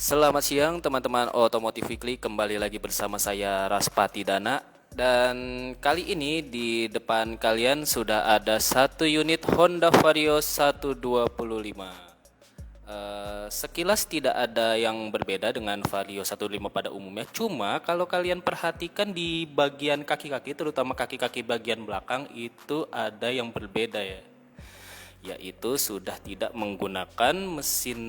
Selamat siang teman-teman Otomotif Weekly, kembali lagi bersama saya Raspati Dana. Dan kali ini di depan kalian sudah ada satu unit Honda Vario 125. Sekilas tidak ada yang berbeda dengan Vario 125 pada umumnya. Cuma kalau kalian perhatikan di bagian kaki-kaki, terutama kaki-kaki bagian belakang, itu ada yang berbeda ya, yaitu sudah tidak menggunakan mesin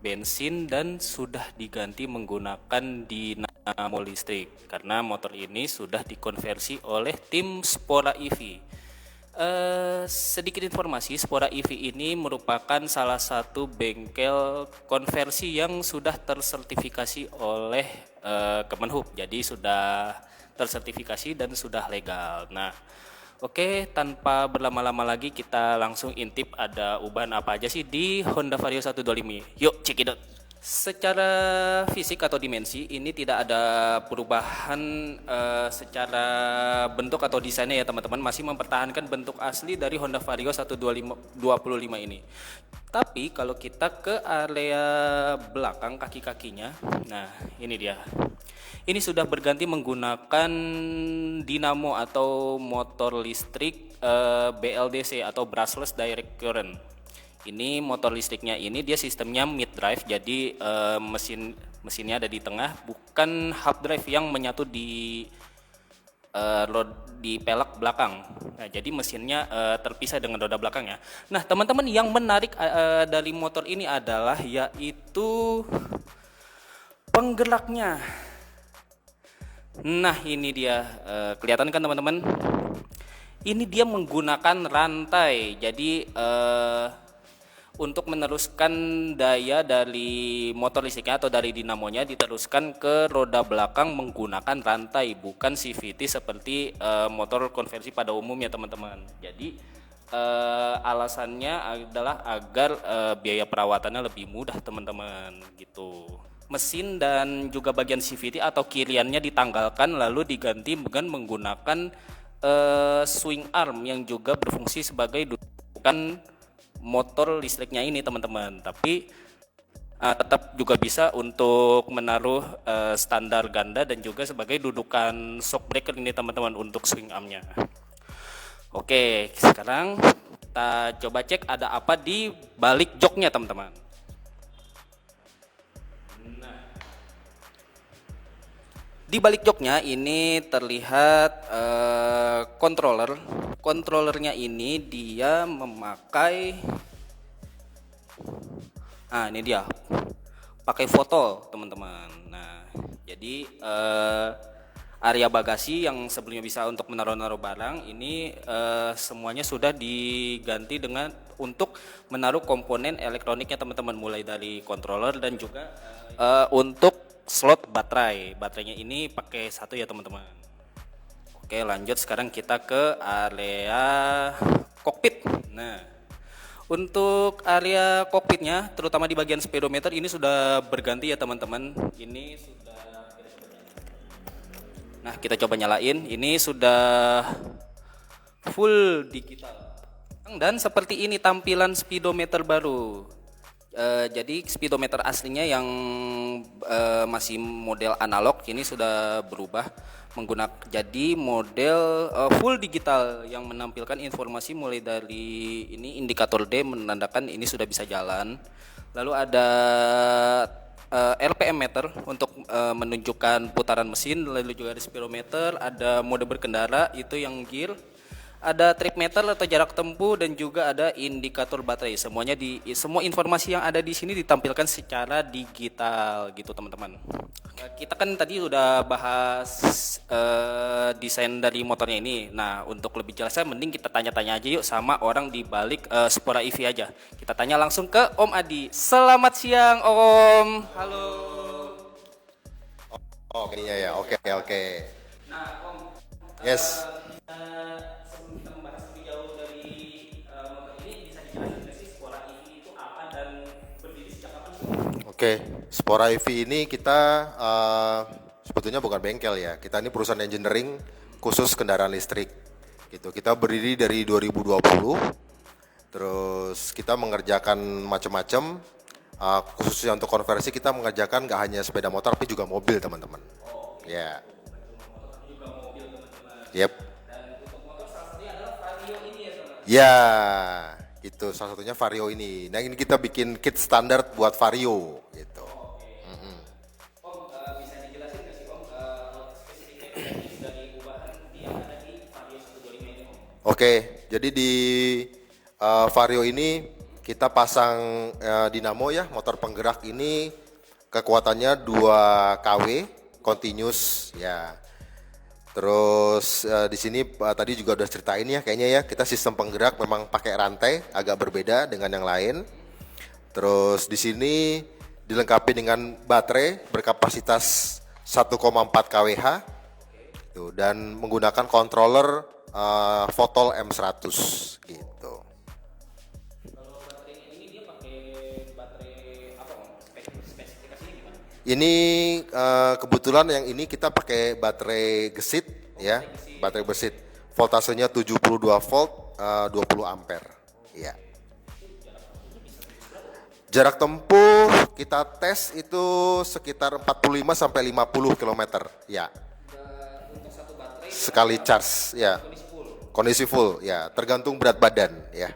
bensin dan sudah diganti menggunakan dinamo listrik karena motor ini sudah dikonversi oleh tim Spora EV. Sedikit informasi, Spora EV ini merupakan salah satu bengkel konversi yang sudah tersertifikasi oleh Kemenhub, jadi sudah tersertifikasi dan sudah legal. Nah, oke, tanpa berlama-lama lagi kita langsung intip ada ubahan apa aja sih di Honda Vario 125. Yuk, cekidot. Secara fisik atau dimensi ini tidak ada perubahan secara bentuk atau desainnya ya teman-teman, masih mempertahankan bentuk asli dari Honda Vario 125 ini. Tapi kalau kita ke area belakang kaki-kakinya, nah ini dia. Ini sudah berganti menggunakan dinamo atau motor listrik BLDC atau brushless direct current. Ini motor listriknya ini dia sistemnya mid drive, jadi mesinnya ada di tengah, bukan half drive yang menyatu di di pelek belakang. Nah, jadi mesinnya terpisah dengan roda belakangnya. Nah, teman-teman, yang menarik dari motor ini adalah yaitu penggeraknya. Nah, ini dia, kelihatan kan teman-teman? Ini dia menggunakan rantai. Jadi untuk meneruskan daya dari motor listriknya atau dari dinamonya diteruskan ke roda belakang menggunakan rantai, bukan CVT seperti motor konversi pada umumnya teman-teman. Jadi alasannya adalah agar biaya perawatannya lebih mudah teman-teman gitu. Mesin dan juga bagian CVT atau kiriannya ditanggalkan lalu diganti dengan menggunakan swing arm yang juga berfungsi sebagai dudukan motor listriknya ini teman-teman. Tapi tetap juga bisa untuk menaruh standar ganda dan juga sebagai dudukan shock breaker ini teman-teman untuk swing armnya. Oke, sekarang kita coba cek ada apa di balik joknya teman-teman. Di balik joknya ini terlihat controllernya ini dia memakai, ini dia pakai foto teman-teman. Nah, jadi area bagasi yang sebelumnya bisa untuk menaruh-naruh barang ini semuanya sudah diganti dengan untuk menaruh komponen elektroniknya teman-teman, mulai dari controller dan juga untuk slot baterainya ini pakai satu ya teman-teman. Oke, lanjut sekarang kita ke area kokpit. Nah, untuk area kokpitnya terutama di bagian speedometer ini sudah berganti ya teman-teman. Ini sudah, nah kita coba nyalain, ini sudah full digital dan seperti ini tampilan speedometer baru. Jadi speedometer aslinya yang masih model analog ini sudah berubah menggunakan jadi model full digital yang menampilkan informasi mulai dari ini indikator D menandakan ini sudah bisa jalan. Lalu ada RPM meter untuk menunjukkan putaran mesin, lalu juga ada speedometer, ada mode berkendara itu yang gear. Ada trip meter atau jarak tempuh dan juga ada indikator baterai. Semua informasi yang ada di sini ditampilkan secara digital gitu teman-teman. Kita kan tadi udah bahas desain dari motornya ini. Nah, untuk lebih jelasnya mending kita tanya-tanya aja yuk sama orang di balik Spora EV aja. Kita tanya langsung ke Om Adi. Selamat siang Om. Halo. Oh, iya ya. Oke. Nah, Om. Yes. Oke, Spora EV ini kita sebetulnya bukan bengkel ya. Kita ini perusahaan engineering khusus kendaraan listrik. Gitu. Kita berdiri dari 2020. Terus kita mengerjakan macam-macam Khususnya untuk konversi kita mengerjakan nggak hanya sepeda motor tapi juga mobil teman-teman. Ya, yep. Ya, gitu. Salah satunya Vario ini. Nah ini kita bikin kit standar buat Vario, gitu. Oke, jadi di Vario ini kita pasang dinamo ya, motor penggerak ini kekuatannya 2 kW continuous ya. Terus di sini tadi juga udah ceritain ya kayaknya ya, kita sistem penggerak memang pakai rantai agak berbeda dengan yang lain. Terus di sini dilengkapi dengan baterai berkapasitas 1,4 kWh gitu, dan menggunakan controller Fotol M100 gitu. Ini kebetulan yang ini kita pakai baterai gesit ya, baterai gesit. Voltasenya 72 volt, 20 ampere. Ya. Jarak tempuh kita tes itu sekitar 45 sampai 50 km ya. Sekali charge ya. Kondisi full ya, tergantung berat badan ya.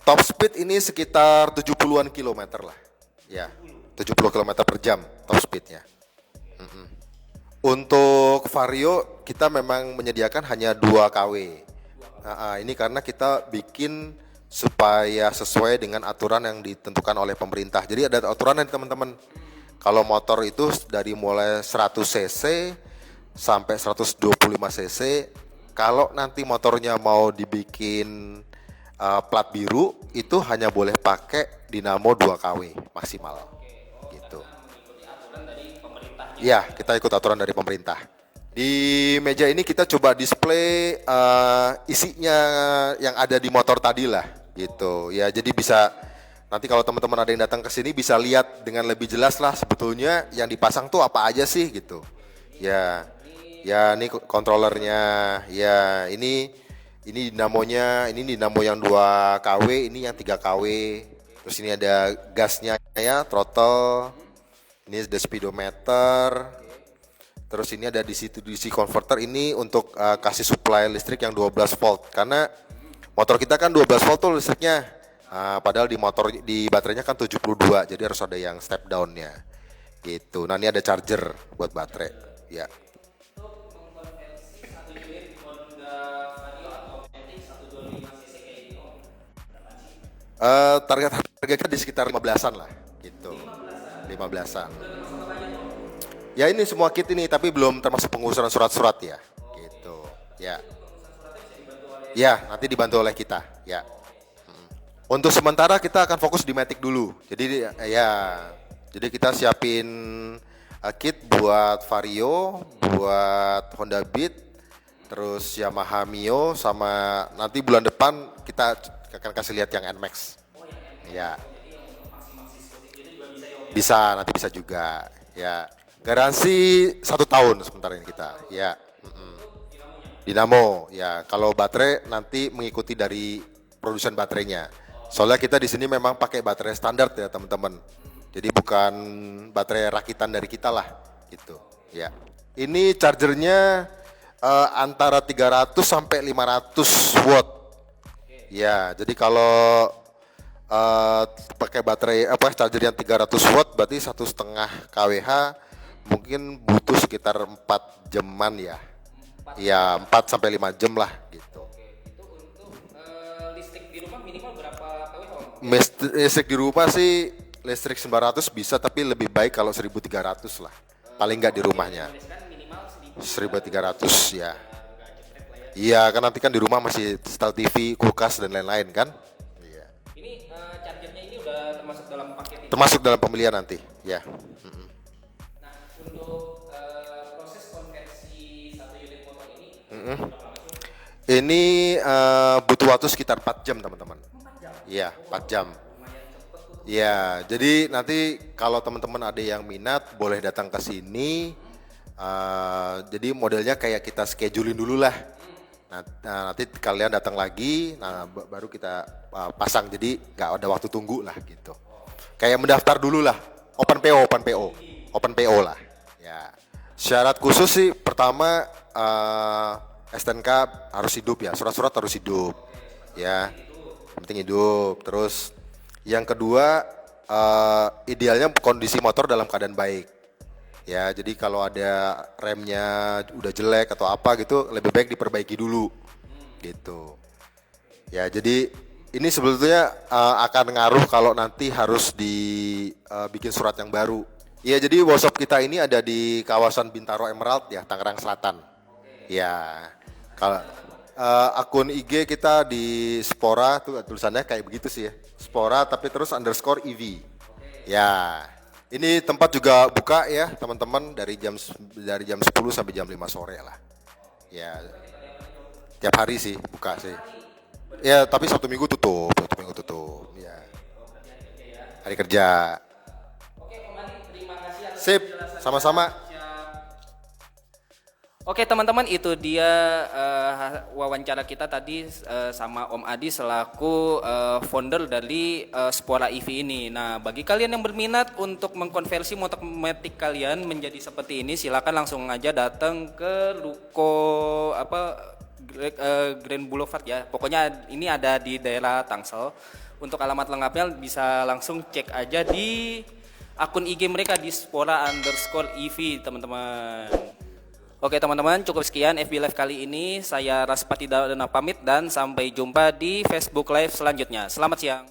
Top speed ini sekitar 70-an kilometer lah. Ya, 70 km per jam top speednya. Untuk Vario kita memang menyediakan hanya 2 kW. Ini karena kita bikin supaya sesuai dengan aturan yang ditentukan oleh pemerintah. Jadi ada aturan nih teman-teman. Kalau motor itu dari mulai 100 cc sampai 125 cc. Kalau nanti motornya mau dibikin plat biru, itu hanya boleh pakai dinamo 2 kW maksimal. Gitu. Ya, kita ikut aturan dari pemerintah. Di meja ini kita coba display isinya yang ada di motor tadi lah, gitu. Ya, jadi bisa nanti kalau teman-teman ada yang datang ke sini bisa lihat dengan lebih jelas lah sebetulnya yang dipasang tuh apa aja sih, gitu. Ya, ini kontrolernya. Ya, ini dinamonya, ini dinamo yang 2 kW, ini yang 3 kW. Terus ini ada gasnya ya, throttle. Ini ada speedometer. Terus ini ada DC converter, ini untuk kasih supply listrik yang 12 volt. Karena motor kita kan 12 volt tuh listriknya. Padahal di baterainya kan 72, jadi harus ada yang step down-nya. Gitu. Nah, ini ada charger buat baterai. Ya. Targetnya di sekitar 15-an lah, gitu. 15-an. Ya ini semua kit ini, tapi belum termasuk pengurusan surat-surat ya, gitu. Ya. Ya, nanti dibantu oleh kita, ya. Untuk sementara kita akan fokus di Matic dulu. Jadi jadi kita siapin kit buat Vario, buat Honda Beat, terus Yamaha Mio, sama nanti bulan depan kita akan kasih lihat yang NMAX. Ya. Nanti bisa juga, ya. Garansi 1 tahun sementara ini kita, ya. Dinamo, ya. Kalau baterai nanti mengikuti dari produsen baterainya. Soalnya kita di sini memang pakai baterai standar ya teman-teman. Jadi bukan baterai rakitan dari kita lah, gitu. Ya. Ini chargernya antara 300 sampai 500 watt. Ya, jadi kalau pakai baterai charger yang 300 watt berarti 1,5 kWh. Mungkin butuh sekitar 4 jaman ya. Ya, 4 sampai 5 jam lah gitu. Itu untuk listrik di rumah minimal berapa kWh? Listrik di rumah sih listrik 900 bisa, tapi lebih baik kalau 1.300 lah. Paling nggak di rumahnya. 1.300 ya. Iya, kan nanti kan di rumah masih setel TV, kulkas dan lain-lain kan. Iya. Ini chargernya ini udah termasuk dalam paket ini? Termasuk dalam pembelian nanti, ya. Untuk proses konversi satu unit motor ini ini butuh waktu sekitar 4 jam teman-teman. 4 jam? Iya, 4 jam. Ya, jadi nanti kalau teman-teman ada yang minat boleh datang ke sini. Jadi modelnya kayak kita schedulein dulu lah. Nanti kalian datang lagi, baru kita pasang. Jadi nggak ada waktu tunggu lah gitu. Kayak mendaftar dulu lah, open PO lah. Ya. Syarat khusus sih pertama STNK harus hidup ya, surat-surat harus hidup. Ya, penting hidup. Terus yang kedua idealnya kondisi motor dalam keadaan baik. Ya, jadi kalau ada remnya udah jelek atau apa gitu, lebih baik diperbaiki dulu, gitu. Ya, jadi ini sebetulnya akan ngaruh kalau nanti harus dibikin surat yang baru. Ya, jadi workshop kita ini ada di kawasan Bintaro Emerald ya, Tangerang Selatan. Ya, kalau akun IG kita di Spora tuh tulisannya kayak begitu sih ya, Spora tapi terus _EV. Ya. Ini tempat juga buka ya teman-teman dari jam 10 sampai jam 5 sore lah. Ya, tiap hari sih buka sih. Ya, tapi Sabtu Minggu tutup. Ya, hari kerja. Sip, sama-sama. Oke teman-teman, itu dia wawancara kita tadi sama Om Adi selaku founder dari Spora EV ini. Nah, bagi kalian yang berminat untuk mengkonversi motor matic kalian menjadi seperti ini, silakan langsung aja datang ke Ruko Grand Boulevard ya. Pokoknya ini ada di daerah Tangsel. Untuk alamat lengkapnya bisa langsung cek aja di akun IG mereka di Spora_EV teman-teman. Oke teman-teman, cukup sekian FB Live kali ini. Saya Raspati Dana pamit dan sampai jumpa di Facebook Live selanjutnya. Selamat siang.